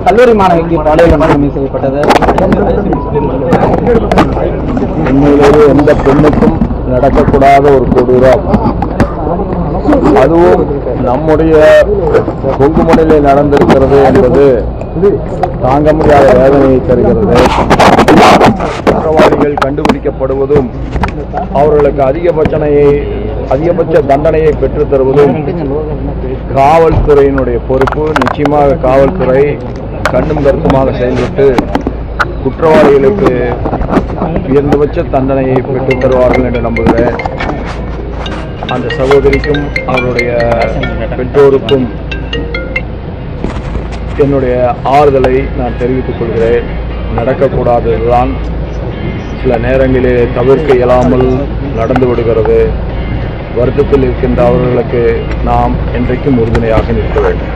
கல்லூரி மாணவிக்கு பாலியல் வன்கொடுமை செய்யப்பட்டது. உண்மையிலேயே எந்த பெண்ணுக்கும் நடக்கக்கூடாத ஒரு கொடூரம். அதுவும் நம்முடைய கொங்குமணிலே நடந்திருக்கிறது என்பது தாங்க முடியாத வேதனையை தருகிறது. குற்றவாளிகள் கண்டுபிடிக்கப்படுவதும் அவர்களுக்கு அதிகபட்ச தண்டனையை பெற்றுத் தருவதும் காவல்துறையினுடைய பொறுப்பு. நிச்சயமாக காவல்துறை கண்ணும் கருத்துமாக செயல்பட்டு குற்றவாளிகளுக்கு உயர்ந்தபட்ச தண்டனையை பெற்றுத் தருவார்கள் என்று நம்புகிறேன். அந்த சகோதரிக்கும் அவருடைய பெற்றோருக்கும் என்னுடைய ஆறுதலை நான் தெரிவித்துக் கொள்கிறேன். நடக்கக்கூடாததுதான் சில நேரங்களிலே தவிர்க்க இயலாமல் நடந்து விடுகிறது. வருத்தத்தில் இருக்கின்ற அவர்களுக்கு நாம் என்றைக்கும் உறுதுணையாக நிற்க வேண்டும்.